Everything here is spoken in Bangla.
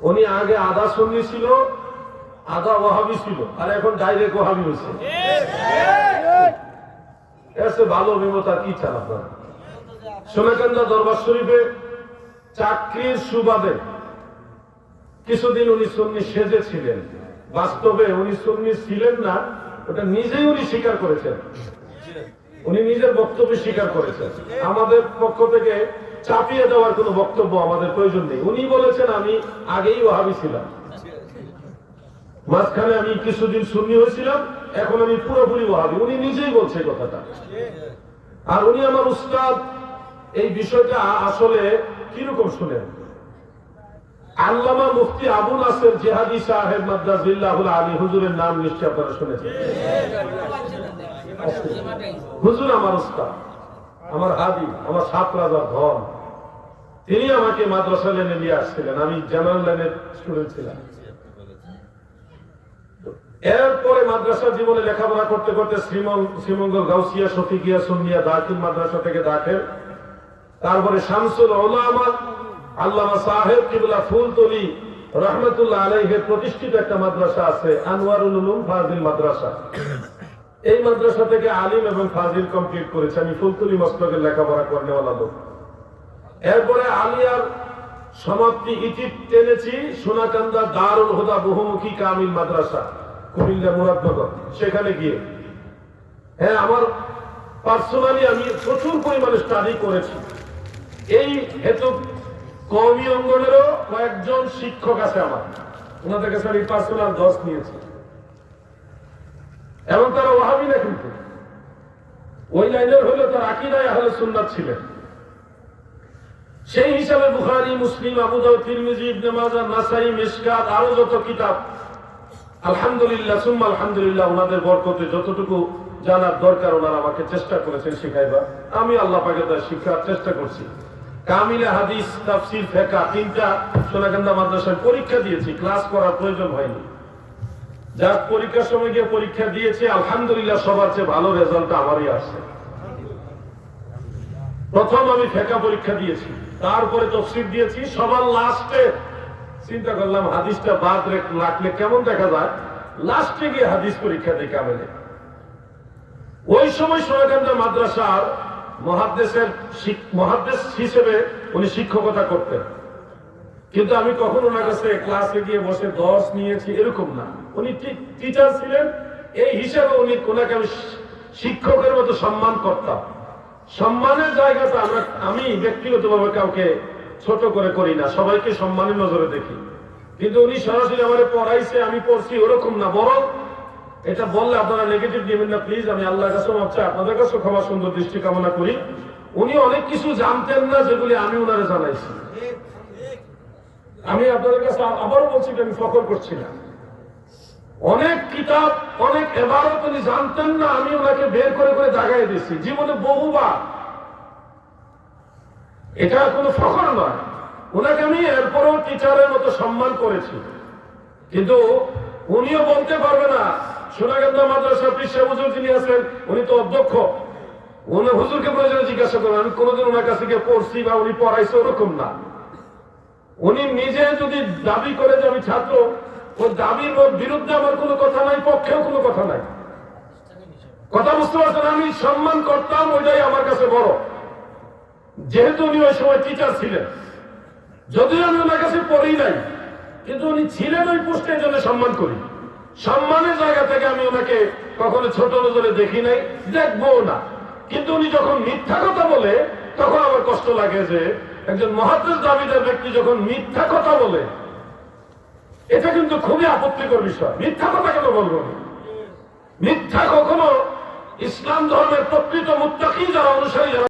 উনি আগে আধা সুন্নি ছিল, আধা ওয়াহাবি ছিল, আর এখন ডাইরেক্ট ওয়াহাবি হয়েছে। এসে ভালো অভিমতা কি চান আপনারা? সোনাকান্দা দরবার শরীফে চাকরির সুবাদে কিছুদিন উনি সুন্নি সেজেছিলেন, বাস্তবে উনি সুন্নি ছিলেন না, ওটা নিজেই উনি স্বীকার করেছেন। উনি নিজের বক্তব্য স্বীকার করেছেন। আমাদের পক্ষ থেকে চাপিয়ে দেওয়ার কোনো বক্তব্য আমাদের প্রয়োজন নেই। উনি বলেছেন আমি আগেই ওয়াহাবি ছিলাম, মাঝখানে আমি কিছুদিন সুন্নি হয়েছিলাম, এখন আমি পুরোপুরি ওয়াহাবি। উনি নিজেই বলছে কথাটা। আর উনি আমার উস্তাদ। এই বিষয়টা আসলে কিরকম শুনেন, আল্লামা মুফতি আবু নাসের জিহাদি সাহেব মাদ্রাজিল্লাহুল আলী হুজুরের নাম নিশ্চয় আপনারা শুনেছেন। হুজুর আমার উস্তাদ, আমার হাদি, আমার 7 রাজার ধন। তিনি আমাকে মাদ্রাসা লাইনে নিয়ে আসছিলেন, আমি জেনারেল লাইনের স্টুডেন্ট ছিলাম। এরপরে মাদ্রাসা জীবনে লেখাপড়া করতে করতে শ্রীমঙ্গল গাউসিয়া শফিকিয়া সুন্নিয়া দাখিল মাদ্রাসা থেকে দাখিল, তারপরে শামসুল উলামা আল্লামা সাহেব কিবলা ফুলতলি রহমতুল্লাহ আলাইহির প্রতিষ্ঠিত একটা মাদ্রাসা আছে, আনোয়ারুল উলুম ফাজিল মাদ্রাসা। এই মাদ্রাসা থেকে আলিম এবং ফাজিল কমপ্লিট করেছে। আমি ফুলতলি মসলকের লেখাপড়া করেওয়ালা লোক। এরপরে আলিয়ার সমাপ্তি ইতি টেনেছি সোনাকান্দা দারুল হুদা বহুমুখী কামিল মাদ্রাসা, কুমিল্লা মুরাদনগর, সেখানে গিয়ে। হ্যাঁ, আমার পার্সোনালি আমি প্রচুর পরিমাণে স্টাডি করেছি। এই হেতু কওমি অঙ্গনেরও কয়েকজন শিক্ষক আছে আমার, ওনাদের কাছে আমি পার্সোনাল দোষ নিয়েছি, এবং তারা ওয়াহাবি না, কিন্তু ওই লাইনের হইলে তার আকীদায়ে আহলে সুন্নাত ছিলেন। সেই হিসাবে বুখারী, মুসলিম, আবু দাউদ, তিরমিজি, ইবনে মাজাহ, নাসাই, মিশকাত, আরো যত কিতাব, আলহামদুলিল্লাহ সুম্মা আলহামদুলিল্লাহ, ওনাদের বরকতে যতটুকু জানার দরকার ওনারা আমাকে চেষ্টা করেছেন শিখাইবা। আমি আল্লাহ পাকের দ্বারা শিক্ষার চেষ্টা করছি। কামিলে হাদিস, তাফসীর, ফিকহ 3টা সোনাকান্দা মাদ্রাসায় পরীক্ষা দিয়েছি, ক্লাস করার প্রয়োজন হয়নি। যার পরীক্ষার সময় গিয়ে পরীক্ষা দিয়েছি, আলহামদুলিল্লাহ সবার চেয়ে ভালো রেজাল্ট আমারই আসছে। প্রথম আমি ফিকহ পরীক্ষা দিয়েছি, তারপরে তাফসীর দিয়েছি। সবার লাস্টে চিন্তা করলাম হাদিসটা বাদ রাখলে কেমন দেখা যায়, লাস্টে গিয়ে হাদিস পরীক্ষা দিই কামিলে। ওই সময় সোনাকান্দা মাদ্রাসার মুহাদ্দিস হিসেবে উনি শিক্ষকতা করতেন, কিন্তু আমি কখনো ওনার কাছে ক্লাসে গিয়ে বসে দর্শ নিয়েছি এরকম না। উনি টিচার ছিলেন, এই হিসাবে ওনাকে আমি শিক্ষকের মতো সম্মান করতাম। সম্মানের জায়গাটা আমি ব্যক্তিগতভাবে কাউকে ছোট করে করি না, সবাইকে সম্মানের নজরে দেখি। কিন্তু উনি সরাসরি আমার পড়াইছে, আমি পড়ছি, ওরকম না। বরং এটা বললে আপনারা নেগেটিভ নেবেন না প্লিজ, আমি আল্লাহর কাছে মাপ চাই, আপনাদের কাছে ক্ষমা সুন্দর দৃষ্টি কামনা করি। উনি অনেক কিছু জানতেন না, যেগুলি আমি ওনারে জানাইছি। আমি আপনাদের কাছে আবারও বলছি, আমি ফখর করছি না। অনেক কিতাব, অনেক ইবাদত উনি জানতেন না, আমি ওনাকে বের করে করে দাগাই দিয়েছি জীবনে বহুবার। এটা কোনো ফখর নয়, ওনাকে আমি এরপরও টিচারের মতো সম্মান করেছি। কিন্তু উনিও বলতে পারবে না, সোনাকান্দা মাদ্রাসার পীর সাহেব হুজুর যিনি আছেন, উনি তো অধ্যক্ষ, উনি হুজুরকে প্রয়োজনে জিজ্ঞাসা করেন। আমি কোনোদিন ওনার কাছে গিয়ে পড়ছি বা উনি পড়াইছে, ওরকম না। উনি নিজে যদি দাবি করে যে আমি ছাত্র, ওই দাবির বিরুদ্ধে আমার কোনো কথা নাই, পক্ষেও কোনো কথা নাই। কথা বুঝতে পারছেন? আমি সম্মান করতাম, ওইটাই আমার কাছে বড়। যেহেতু উনি ওই সময় টিচার ছিলেন, যদিও আমি ওনার কাছে পড়ি নাই, কিন্তু উনি ছিলেন ওই পোস্টের জন্য সম্মান করি। সম্মানের জায়গা থেকে আমি ওনাকে কখনো ছোট নজরে দেখি নাই, দেখবো না। কিন্তু উনি যখন মিথ্যা কথা বলে, তখন আমার কষ্ট লাগে যে একজন মুহাদ্দিস দাবিদার ব্যক্তি যখন মিথ্যা কথা বলে, এটা কিন্তু খুবই আপত্তিকর বিষয়। মিথ্যা কথা কেন বলবো? মিথ্যা কখনো ইসলাম ধর্মের প্রকৃত মুত্তাকি যারা অনুসারী, যারা